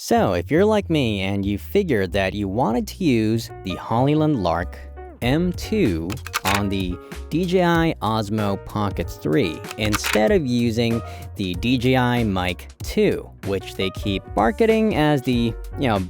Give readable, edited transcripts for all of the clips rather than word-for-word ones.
So, if you're like me and you figured that you wanted to use the Hollyland Lark M2 on the DJI Osmo Pocket 3 instead of using the DJI Mic 2, which they keep marketing as the,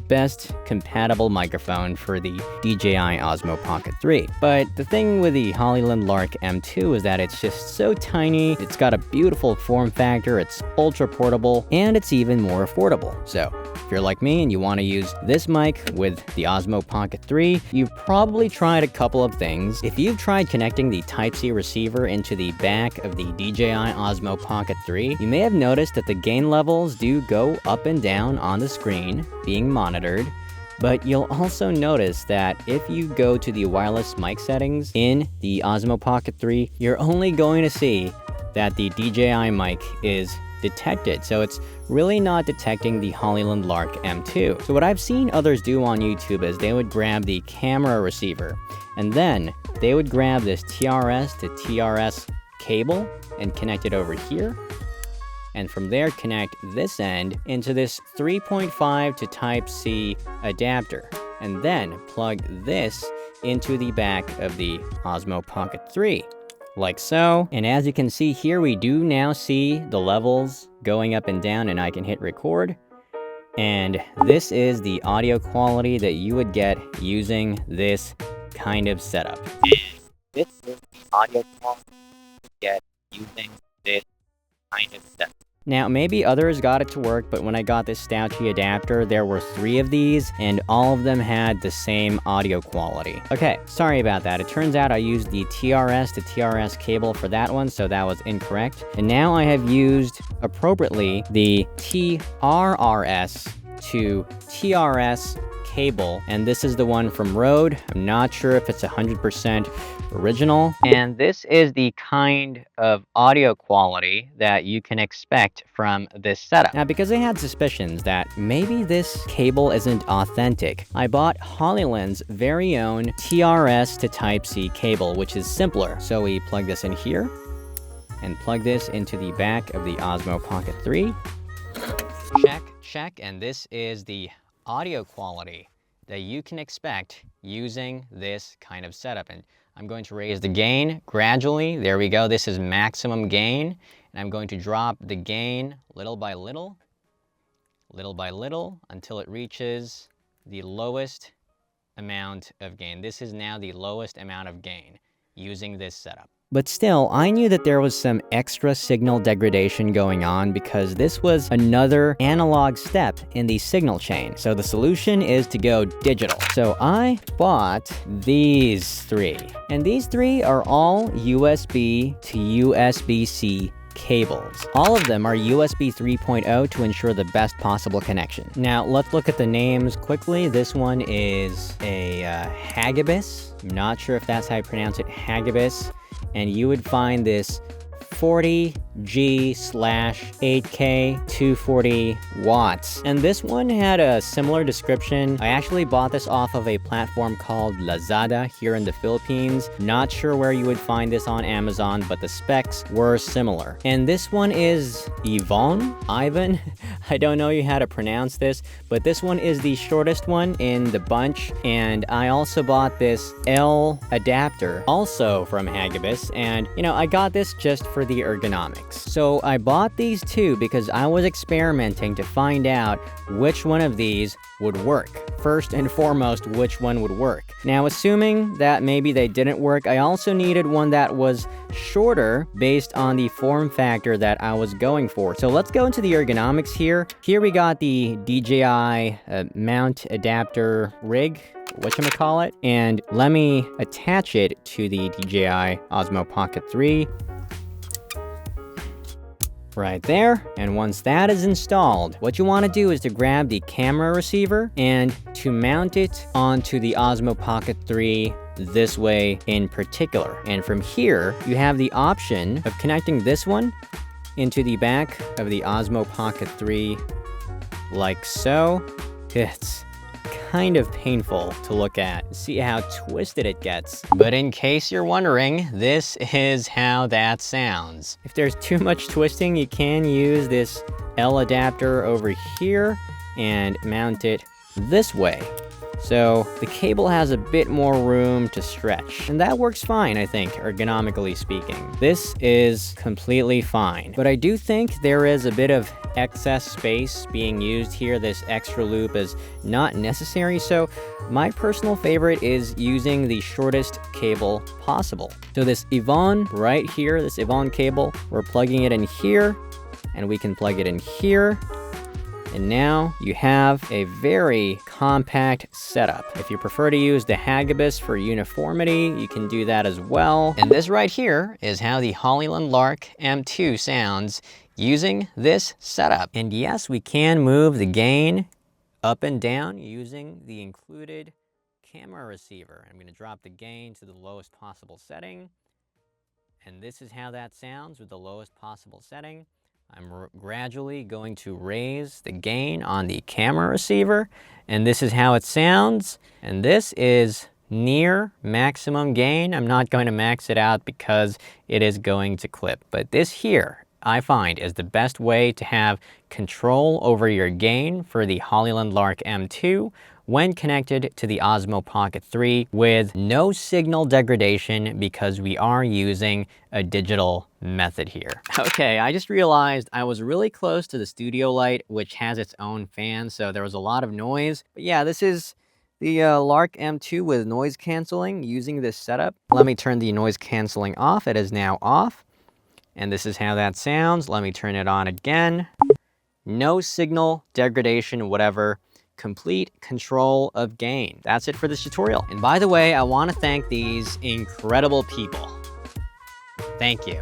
best compatible microphone for the DJI Osmo Pocket 3. But the thing with the Hollyland Lark M2 is that it's just so tiny, it's got a beautiful form factor, it's ultra portable, and it's even more affordable. So, if you're like me and you want to use this mic with the Osmo Pocket 3, you've probably tried a couple of things. If you've tried connecting the Type-C receiver into the back of the DJI Osmo Pocket 3, you may have noticed that the gain levels do go up and down on the screen, being monitored. But you'll also notice that if you go to the wireless mic settings in the Osmo Pocket 3, you're only going to see that the DJI mic is detected. So it's really not detecting the Hollyland Lark M2. So what I've seen others do on YouTube is they would grab the camera receiver and then they would grab this TRRS to TRRS cable and connect it over here. And from there, connect this end into this 3.5 to Type-C adapter. And then plug this into the back of the Osmo Pocket 3. Like so. And as you can see here, we do now see the levels going up and down, and I can hit record. And this is the audio quality that you would get using this kind of setup. And this is the audio quality you get using this kind of setup. Now, maybe others got it to work, but when I got this Outtro adapter, there were 3 of these, and all of them had the same audio quality. Okay, sorry about that. It turns out I used the TRRS to TRRS cable for that one, so that was incorrect. And now I have used, appropriately, the TRRS to TRS cable, and this is the one from Rode. I'm not sure if it's 100% original. And this is the kind of audio quality that you can expect from this setup. Now, because I had suspicions that maybe this cable isn't authentic, I bought Hollyland's very own TRRS to Type-C cable, which is simpler. So we plug this in here and plug this into the back of the Osmo Pocket 3. Check, and this is the audio quality that you can expect using this kind of setup. And I'm going to raise the gain gradually. There we go. This is maximum gain. And I'm going to drop the gain little by little, until it reaches the lowest amount of gain. This is now the lowest amount of gain using this setup. But still, I knew that there was some extra signal degradation going on because this was another analog step in the signal chain. So the solution is to go digital. So I bought these 3. And these 3 are all USB to USB-C cables. All of them are USB 3.0 to ensure the best possible connection. Now, let's look at the names quickly. This one is a Hagibis. I'm not sure if that's how you pronounce it, Hagibis. And you would find this 40G/8K 240 watts. And this one had a similar description. I actually bought this off of a platform called Lazada here in the Philippines. Not sure where you would find this on Amazon, but the specs were similar. And this one is Ivan. I don't know how to pronounce this, but this one is the shortest one in the bunch. And I also bought this L adapter, also from Hagibis. And, I got this just for the ergonomics. So I bought these 2 because I was experimenting to find out which one of these would work. First and foremost, which one would work. Now, assuming that maybe they didn't work, I also needed one that was shorter based on the form factor that I was going for. So let's go into the ergonomics here. Here we got the DJI mount adapter rig, whatchamacallit, and let me attach it to the DJI Osmo Pocket 3. Right there. And once that is installed, what you want to do is to grab the camera receiver and to mount it onto the Osmo Pocket 3 this way in particular. And from here, you have the option of connecting this one into the back of the Osmo Pocket 3 like so. It's kind of painful to look at. See how twisted it gets. But in case you're wondering, this is how that sounds. If there's too much twisting, you can use this L adapter over here and mount it this way. So the cable has a bit more room to stretch, and that works fine, I think, ergonomically speaking. This is completely fine, but I do think there is a bit of excess space being used here. This extra loop is not necessary, so my personal favorite is using the shortest cable possible. So this Yvonne right here, this Yvonne cable, we're plugging it in here, and we can plug it in here. And now you have a very compact setup. If you prefer to use the Hagibis for uniformity, you can do that as well. And this right here is how the Hollyland Lark M2 sounds using this setup. And yes, we can move the gain up and down using the included camera receiver. I'm going to drop the gain to the lowest possible setting. And this is how that sounds with the lowest possible setting. I'm gradually going to raise the gain on the camera receiver, and this is how it sounds. And this is near maximum gain. I'm not going to max it out because it is going to clip, but this here I find is the best way to have control over your gain for the Hollyland Lark M2 when connected to the Osmo Pocket 3 with no signal degradation, because we are using a digital method here. Okay, I just realized I was really close to the studio light, which has its own fan, so there was a lot of noise. But yeah, this is the Lark M2 with noise canceling using this setup. Let me turn the noise canceling off. It is now off. And this is how that sounds. Let me turn it on again. No signal degradation, whatever. Complete control of gain. That's it for this tutorial. And by the way, I want to thank these incredible people. Thank you.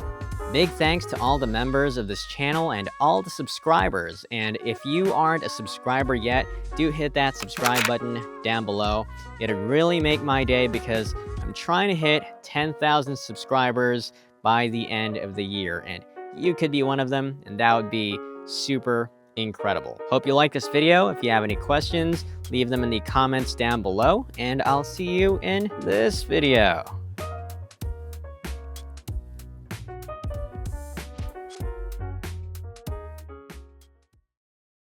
Big thanks to all the members of this channel and all the subscribers. And if you aren't a subscriber yet, do hit that subscribe button down below. It'd really make my day, because I'm trying to hit 10,000 subscribers by the end of the year. And you could be one of them, and that would be super incredible. Hope you like this video. If you have any questions, leave them in the comments down below, and I'll see you in this video.